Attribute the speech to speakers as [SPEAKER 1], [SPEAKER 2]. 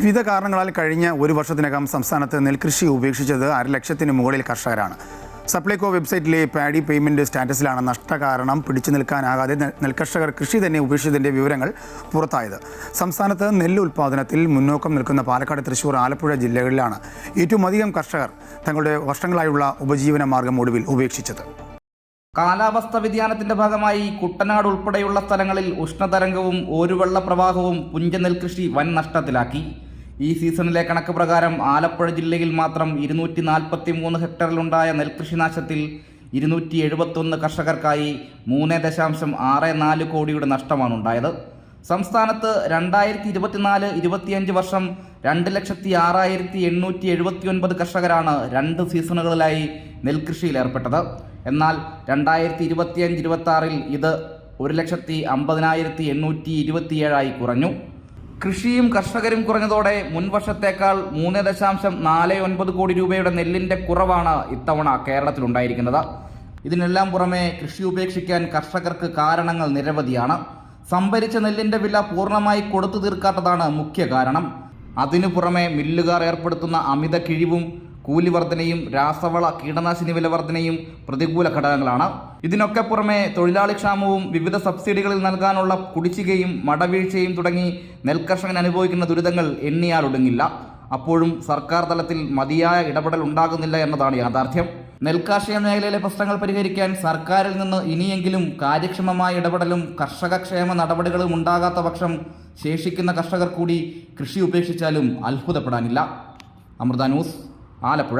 [SPEAKER 1] വിവിധ കാരണങ്ങളാൽ കഴിഞ്ഞ ഒരു വർഷത്തിനകം സംസ്ഥാനത്ത് നെൽകൃഷി ഉപേക്ഷിച്ചത് 1,00,000-ന് മുകളിൽ കർഷകരാണ്. സപ്ലൈകോ വെബ്സൈറ്റിലെ പാഡി പേയ്മെന്റ് സ്റ്റാറ്റസിലാണ് നഷ്ടകാരണം പിടിച്ചു നിൽക്കാനാകാതെ നെൽകർഷകർ കൃഷി തന്നെ ഉപേക്ഷിച്ചതിന്റെ വിവരങ്ങൾ പുറത്തായത്. സംസ്ഥാനത്ത് നെല്ല് ഉൽപ്പാദനത്തിൽ മുന്നോക്കം നിൽക്കുന്ന പാലക്കാട്, തൃശൂർ, ആലപ്പുഴ ജില്ലകളിലാണ് ഏറ്റവും അധികം കർഷകർ തങ്ങളുടെ വർഷങ്ങളായുള്ള ഉപജീവന മാർഗം ഒടുവിൽ ഉപേക്ഷിച്ചത്.
[SPEAKER 2] കാലാവസ്ഥ വ്യതിയാനത്തിന്റെ ഭാഗമായി കുട്ടനാട് ഉൾപ്പെടെയുള്ള സ്ഥലങ്ങളിൽ ഉഷ്ണതരംഗവും ഓരുവെള്ള പ്രവാഹവും പുഞ്ച നെൽകൃഷി വൻ നഷ്ടത്തിലാക്കി. ഈ സീസണിലെ കണക്ക് പ്രകാരം ആലപ്പുഴ ജില്ലയിൽ മാത്രം 243 ഹെക്ടറിലുണ്ടായ നെൽകൃഷി നാശത്തിൽ 271 കർഷകർക്കായി 3.64 കോടിയുടെ നഷ്ടമാണുണ്ടായത്. സംസ്ഥാനത്ത് 2024-25 വർഷം 2,06,879 കർഷകരാണ് 2 സീസണുകളിലായി നെൽകൃഷിയിൽ ഏർപ്പെട്ടത്. എന്നാൽ 2025-26 ഇത് 1,50,827 കുറഞ്ഞു. കൃഷിയും കർഷകരും കുറഞ്ഞതോടെ മുൻവർഷത്തേക്കാൾ 3.49 കോടി രൂപയുടെ നെല്ലിന്റെ കുറവാണ് ഇത്തവണ കേരളത്തിലുണ്ടായിരിക്കുന്നത്. ഇതിനെല്ലാം പുറമെ കൃഷി ഉപേക്ഷിക്കാൻ കർഷകർക്ക് കാരണങ്ങൾ നിരവധിയാണ്. സംഭരിച്ച നെല്ലിന്റെ വില പൂർണ്ണമായി കൊടുത്തു തീർക്കാത്തതാണ് മുഖ്യ കാരണം. അതിനു പുറമെ മില്ലുകാർ ഏർപ്പെടുത്തുന്ന അമിത കിഴിവും കൂലി വർധനയും രാസവള കീടനാശിനി വില വർധനയും പ്രതികൂല ഘടകങ്ങളാണ്. ഇതിനൊക്കെ പുറമെ തൊഴിലാളി ക്ഷാമവും വിവിധ സബ്സിഡികളിൽ നൽകാനുള്ള കുടിശ്ശികയും മടവീഴ്ചയും തുടങ്ങി നെൽകർഷകൻ അനുഭവിക്കുന്ന ദുരിതങ്ങൾ എണ്ണിയാലൊടുങ്ങില്ല. അപ്പോഴും സർക്കാർ തലത്തിൽ മതിയായ ഇടപെടൽ ഉണ്ടാകുന്നില്ല എന്നതാണ് യാഥാർത്ഥ്യം. നെൽകാർഷിക മേഖലയിലെ പ്രശ്നങ്ങൾ പരിഹരിക്കാൻ സർക്കാരിൽ നിന്ന് ഇനിയെങ്കിലും കാര്യക്ഷമമായ ഇടപെടലും കർഷകക്ഷേമ നടപടികളും ഉണ്ടാകാത്ത പക്ഷം ശേഷിക്കുന്ന കർഷകർ കൂടി കൃഷി ഉപേക്ഷിച്ചാലും അത്ഭുതപ്പെടാനില്ല. അമൃത ന്യൂസ്, ആലപ്പുഴ.